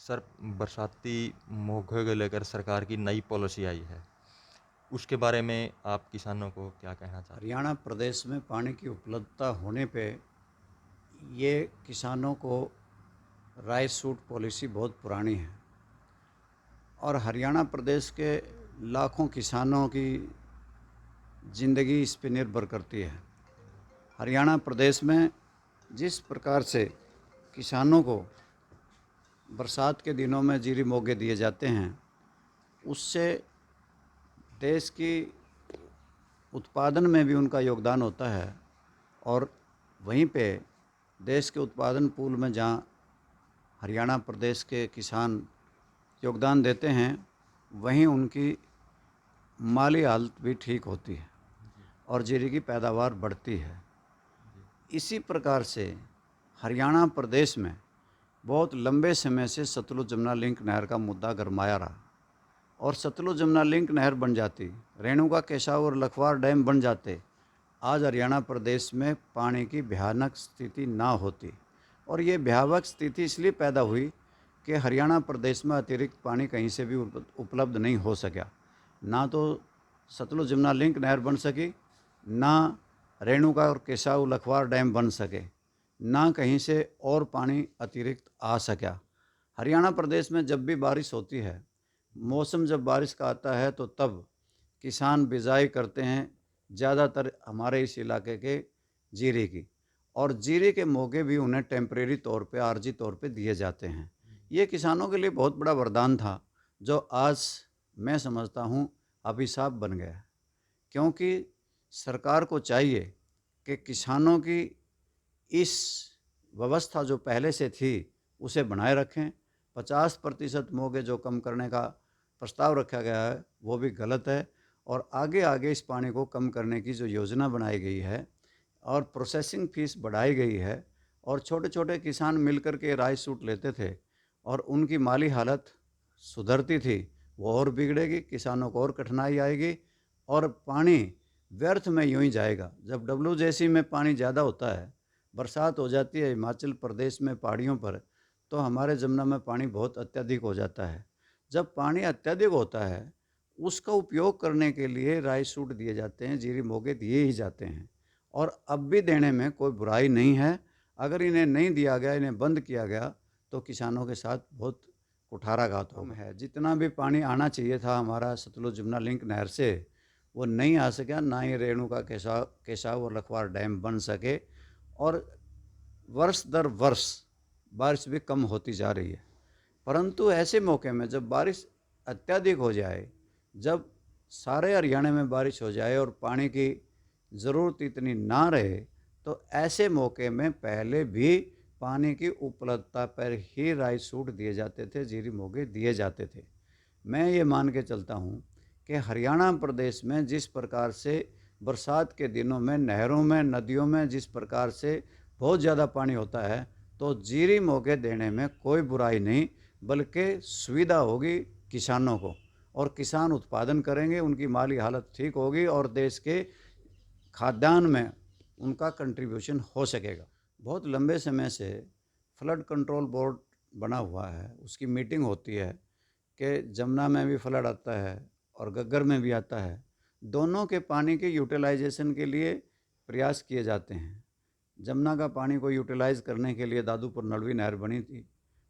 Sir, बरसाती मौके को लेकर सरकार की नई पॉलिसी आई है, उसके बारे में आप किसानों को क्या कहना चाहते हैं? हरियाणा प्रदेश में पानी की उपलब्धता होने पे ये किसानों को राइस सूट पॉलिसी बहुत पुरानी है और हरियाणा प्रदेश के लाखों किसानों की ज़िंदगी इस पे निर्भर करती है। हरियाणा प्रदेश में जिस प्रकार से किसानों को बरसात के दिनों में जीरी मोगे दिए जाते हैं, उससे देश की उत्पादन में भी उनका योगदान होता है और वहीं पे देश के उत्पादन पूल में जहाँ हरियाणा प्रदेश के किसान योगदान देते हैं, वहीं उनकी माली हालत भी ठीक होती है और जीरी की पैदावार बढ़ती है। इसी प्रकार से हरियाणा प्रदेश में बहुत लंबे समय से सतलुज जमुना लिंक नहर का मुद्दा गरमाया रहा और सतलुज जमुना लिंक नहर बन जाती, रेणुका केशाव और लखवार डैम बन जाते, आज हरियाणा प्रदेश में पानी की भयानक स्थिति ना होती। और ये भयावह स्थिति इसलिए पैदा हुई कि हरियाणा प्रदेश में अतिरिक्त पानी कहीं से भी उपलब्ध नहीं हो सका। ना तो सतलुज जमुना लिंक नहर बन सकी, ना रेणुका और केशाव लखवार डैम बन सके, ना कहीं से और पानी अतिरिक्त आ सका। हरियाणा प्रदेश में जब भी बारिश होती है, मौसम जब बारिश का आता है तो तब किसान बिजाई करते हैं, ज़्यादातर हमारे इस इलाके के जीरे की, और जीरे के मौके भी उन्हें टेम्परेरी तौर पे आर्जी तौर पे दिए जाते हैं। ये किसानों के लिए बहुत बड़ा वरदान था, जो आज मैं समझता हूँ अभिशाप बन गया, क्योंकि सरकार को चाहिए कि किसानों की इस व्यवस्था जो पहले से थी उसे बनाए रखें। 50% मोगे जो कम करने का प्रस्ताव रखा गया है वो भी गलत है, और आगे आगे इस पानी को कम करने की जो योजना बनाई गई है और प्रोसेसिंग फीस बढ़ाई गई है, और छोटे छोटे किसान मिलकर के राइस सूट लेते थे और उनकी माली हालत सुधरती थी, वो और बिगड़ेगी, किसानों को और कठिनाई आएगी और पानी व्यर्थ में यूं ही जाएगा। जब WJC में पानी ज़्यादा होता है, बरसात हो जाती है हिमाचल प्रदेश में पहाड़ियों पर, तो हमारे जमुना में पानी बहुत अत्यधिक हो जाता है। जब पानी अत्यधिक होता है, उसका उपयोग करने के लिए राइस सूट दिए जाते हैं, जीरी मोगे दिए ही जाते हैं, और अब भी देने में कोई बुराई नहीं है। अगर इन्हें नहीं दिया गया, इन्हें बंद किया गया, तो किसानों के साथ बहुत कुठाराघात होगा है। जितना भी पानी आना चाहिए था हमारा सतलुज जमुना लिंक नहर से, वो नहीं आ सका, ना ही रेणुका केशाव और लखवार डैम बन सके, और वर्ष दर वर्ष बारिश भी कम होती जा रही है। परंतु ऐसे मौके में जब बारिश अत्यधिक हो जाए, जब सारे हरियाणा में बारिश हो जाए और पानी की ज़रूरत इतनी ना रहे, तो ऐसे मौके में पहले भी पानी की उपलब्धता पर ही राइस सूट दिए जाते थे, जीरी मोगे दिए जाते थे। मैं ये मान के चलता हूँ कि हरियाणा प्रदेश में जिस प्रकार से बरसात के दिनों में नहरों में, नदियों में जिस प्रकार से बहुत ज़्यादा पानी होता है, तो जीरी मोगे देने में कोई बुराई नहीं, बल्कि सुविधा होगी किसानों को, और किसान उत्पादन करेंगे, उनकी माली हालत ठीक होगी और देश के खाद्यान्न में उनका कंट्रीब्यूशन हो सकेगा। बहुत लंबे समय से फ्लड कंट्रोल बोर्ड बना हुआ है, उसकी मीटिंग होती है कि जमुना में भी फ्लड आता है और घग्गर में भी आता है। दोनों के पानी के यूटिलाइजेशन के लिए प्रयास किए जाते हैं। जमुना का पानी को यूटिलाइज़ करने के लिए दादूपुर नलवी नहर बनी थी,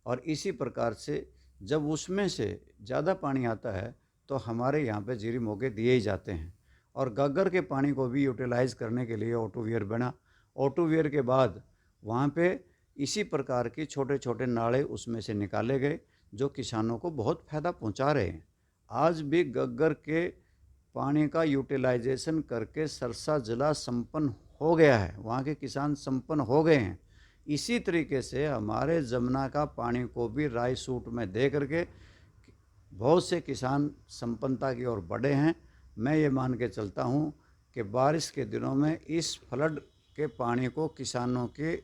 और इसी प्रकार से जब उसमें से ज़्यादा पानी आता है तो हमारे यहाँ पे जीरी मोगे दिए ही जाते हैं। और घग्गर के पानी को भी यूटिलाइज़ करने के लिए ऑटोवियर बना। ऑटोवियर के बाद वहाँ पे इसी प्रकार की छोटे छोटे नाले उसमें से निकाले गए, जो किसानों को बहुत फ़ायदा पहुँचा रहे हैं। आज भी घग्गर के पानी का यूटिलाइजेशन करके सरसा जिला संपन्न हो गया है, वहाँ के किसान संपन्न हो गए हैं। इसी तरीके से हमारे जमुना का पानी को भी राइस सूट में दे करके बहुत से किसान संपन्नता की ओर बढ़े हैं। मैं ये मान के चलता हूँ कि बारिश के दिनों में इस फ्लड के पानी को किसानों की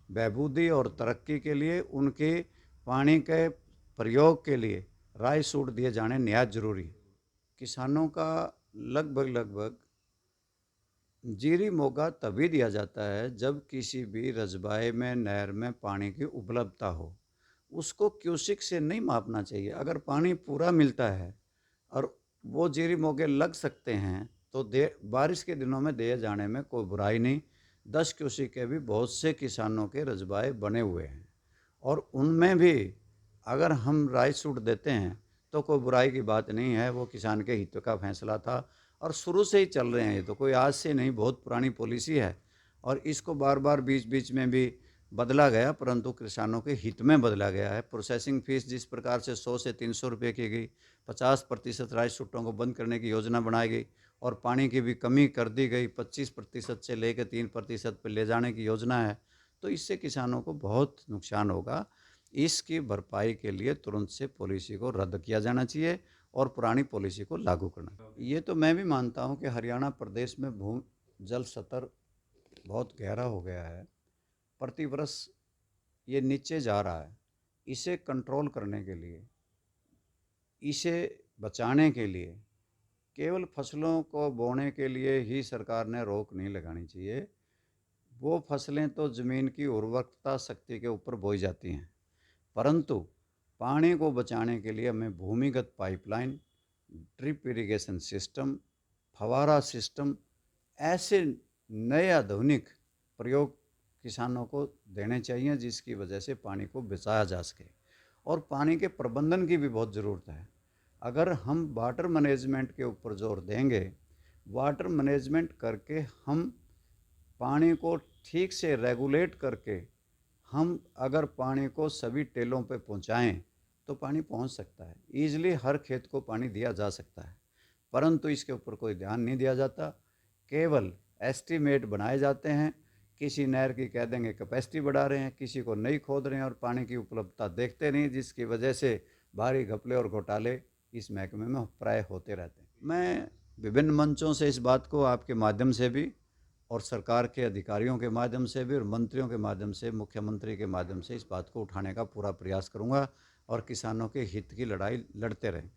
बहबूदी और तरक्की के लिए, उनके पानी के प्रयोग के लिए राइस सूट दिए जाने निहायत ज़रूरी है। किसानों का लगभग जीरी मोगा तभी दिया जाता है जब किसी भी रजबाए में, नहर में पानी की उपलब्धता हो। उसको क्यूसिक से नहीं मापना चाहिए। अगर पानी पूरा मिलता है और वो जीरी मोगे लग सकते हैं तो बारिश के दिनों में दिए जाने में कोई बुराई नहीं। 10 क्यूसिक के भी बहुत से किसानों के रजबाए बने हुए हैं और उनमें भी अगर हम राइस सूट देते हैं तो कोई बुराई की बात नहीं है। वो किसान के हित का फैसला था और शुरू से ही चल रहे हैं। ये तो कोई आज से नहीं, बहुत पुरानी पॉलिसी है और इसको बार बार बीच बीच में भी बदला गया, परंतु किसानों के हित में बदला गया है। प्रोसेसिंग फीस जिस प्रकार से 100 से 300 रुपये की गई, 50% राइस सूटों को बंद करने की योजना बनाई गई और पानी की भी कमी कर दी गई, 25% से लेकर 3% पर ले जाने की योजना है। तो इससे किसानों को बहुत नुकसान होगा। इसकी भरपाई के लिए तुरंत से पॉलिसी को रद्द किया जाना चाहिए और पुरानी पॉलिसी को लागू करना। ये तो मैं भी मानता हूँ कि हरियाणा प्रदेश में भू जल स्तर बहुत गहरा हो गया है, प्रतिवर्ष ये नीचे जा रहा है। इसे कंट्रोल करने के लिए, इसे बचाने के लिए केवल फसलों को बोने के लिए ही सरकार ने रोक नहीं लगानी चाहिए। वो फसलें तो ज़मीन की उर्वरकता शक्ति के ऊपर बोई जाती हैं, परंतु पानी को बचाने के लिए हमें भूमिगत पाइपलाइन, ड्रिप इरिगेशन सिस्टम, फवारा सिस्टम, ऐसे नए आधुनिक प्रयोग किसानों को देने चाहिए जिसकी वजह से पानी को बचाया जा सके। और पानी के प्रबंधन की भी बहुत ज़रूरत है। अगर हम वाटर मैनेजमेंट के ऊपर जोर देंगे, वाटर मैनेजमेंट करके हम पानी को ठीक से रेगुलेट करके हम अगर पानी को सभी टेलों पे पहुंचाएं तो पानी पहुंच सकता है। ईज़िली हर खेत को पानी दिया जा सकता है, परंतु इसके ऊपर कोई ध्यान नहीं दिया जाता। केवल एस्टीमेट बनाए जाते हैं, किसी नहर की कह देंगे कैपेसिटी बढ़ा रहे हैं, किसी को नहीं खोद रहे हैं और पानी की उपलब्धता देखते नहीं, जिसकी वजह से भारी घपले और घोटाले इस महकमे में प्राय होते रहते हैं। मैं विभिन्न मंचों से इस बात को आपके माध्यम से भी और सरकार के अधिकारियों के माध्यम से भी और मंत्रियों के माध्यम से, मुख्यमंत्री के माध्यम से इस बात को उठाने का पूरा प्रयास करूंगा और किसानों के हित की लड़ाई लड़ते रहें।